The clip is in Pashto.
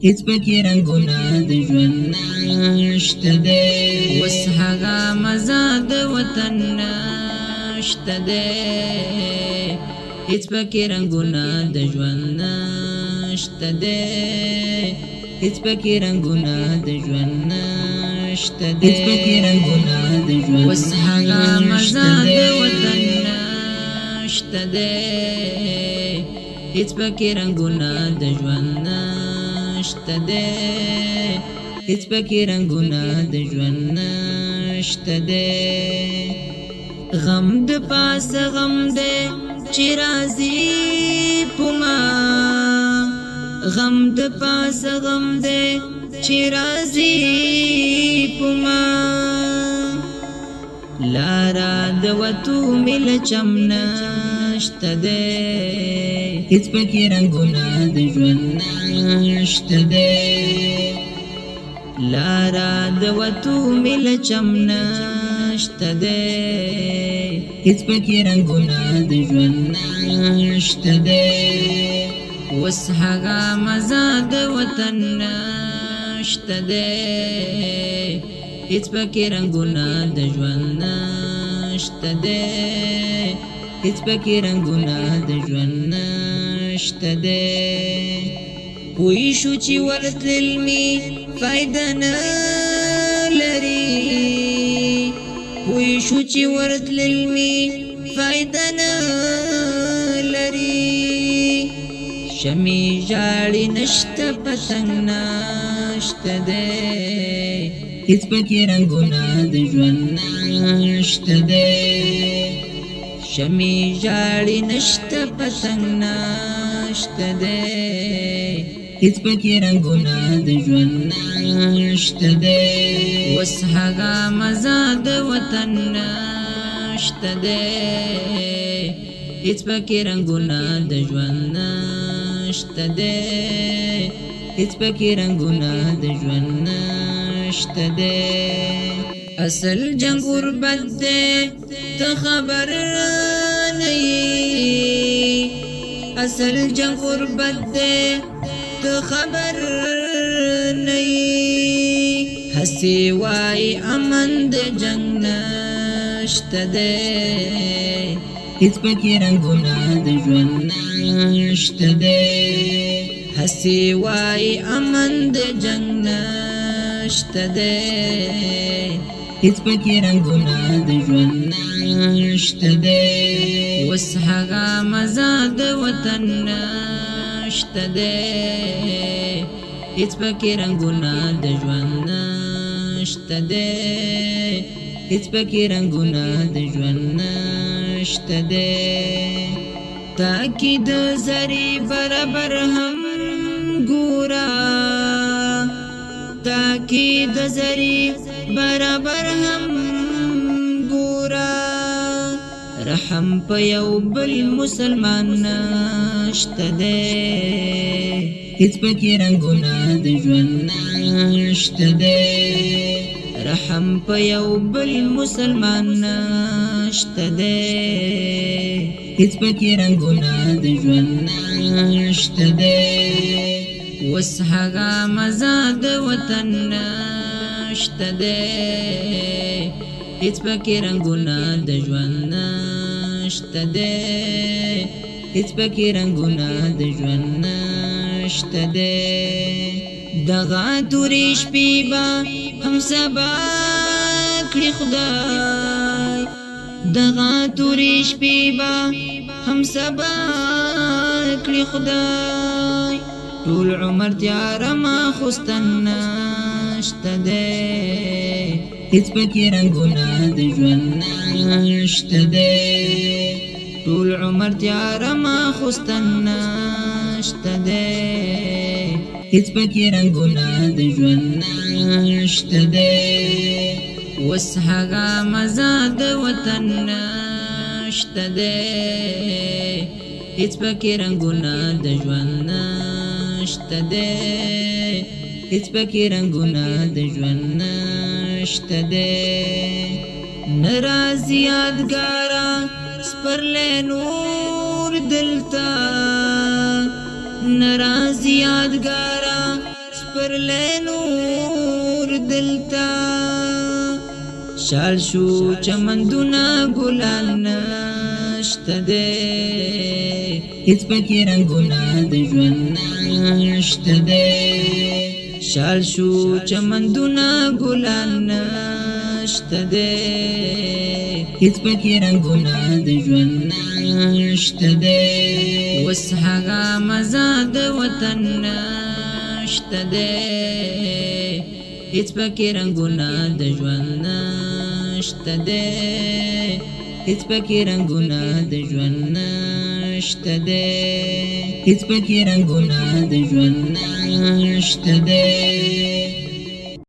هیڅ پکې رنګونه د ژوند نشته دی وس هغه مزه د وطن نشته دی هیڅ پکې رنګونه د ژوند نشته دی هیڅ پکې رنګونه د ژوند نشته دی هیڅ پکې رنګونه د ژوند وس هغه مزه د وطن نشته دی هیڅ پکې رنګونه د ژوند نشته دی هیڅ پکې رنګونه د ژوند نشته دی غم د پاسه غم دی چې راځي پما غم د پاسه غم دی چې راځي پما لارا د وتو مل چم نشته دی هیڅ پکې رنګونه د ژوند نشته دی لارا د وتو مل چم نشته دی هیڅ پکې رنګونه د ژوند نشته دی وس هغه مزه د وطن نشته دی هیڅ پکې رنګونه د ژوند نشته دی هیڅ پکې رنګونه د ژوند نشته دی پوی شو چې ورتلل می فایده نه لري پوی شو چې ورتلل می فایده نه لري شمی جاړي نشته پتنګ نشته دی هیڅ پکې رنګونه د ژوند نشته دی شمی جاړي نشته پتنګ نشته دی هیڅ پکې رنګونه د ژوند نشته دی وس هغه مزه د وطن نشته دی هیڅ پکې رنګونه د ژوند نشته دی هیڅ پکې رنګونه د ژوند نشته دی اصل جنگ غربت دی ته خبر نه یې اصل جنگ غربت دی ته خبر نه یې هسې وایي امن د جنگ نشته دی هیڅ پکې رنګونه د ژوند نشته دی هسې وایي امن د جنگ نشته دی هیڅ پکې رنګونه د ژوند نشته دی وس هغه مزه د وطن نشته دی هیڅ پکې رنګونه د ژوند نشته دی هیڅ پکې رنګونه د ژوند نشته دی تاکي د زری برابر هم ګورا تاکي د زری برابر هم ګورا رحم په یو بل مسلمان نشته دی هیڅ پکې رنګونه د ژوند نشته دی رحم په یو بل مسلمان نشته دی هیڅ پکې رنګونه د ژوند نشته دی وس هغه مزه د وطن نشته دی هیڅ پکې رنګونه د ژوند نشته دی هیڅ پکې رنګونه د ژوند نشته دی دغه تورې شپې به هم سبا کړي خدای دغه تورې شپې به هم سبا کړي خدای ټول عمر تیاره ما خوستن نشته دی هیڅ پکې رنګونه د ژوند نشته دی ټول عمر تیاره ما خوستن نشته دی هیڅ پکې رنګونه د ژوند نشته دی وس هغه مزه د وطن نشته دی هیڅ پکې رنګونه د ژوند نشته دی هیڅ پکې رنګونه د ژوند نشته دی ناراضي یادګارا سپرلې نور دلتا ناراضي یادګارا ورلی نور دلتا شال شو چمندونا گلان نشته دے هیڅ پکې رنګونه د ژوند نشته دے شال شو چمندونا گلان نشته دے هیڅ پکې رنګونه د ژوند نشته دے وس هغه مزه د وطن نشته دے هیڅ پکې رنګونه د ژوند نشته دے هیڅ پکې رنګونه د ژوند نشته دے هیڅ پکې رنګونه د ژوند نشته دے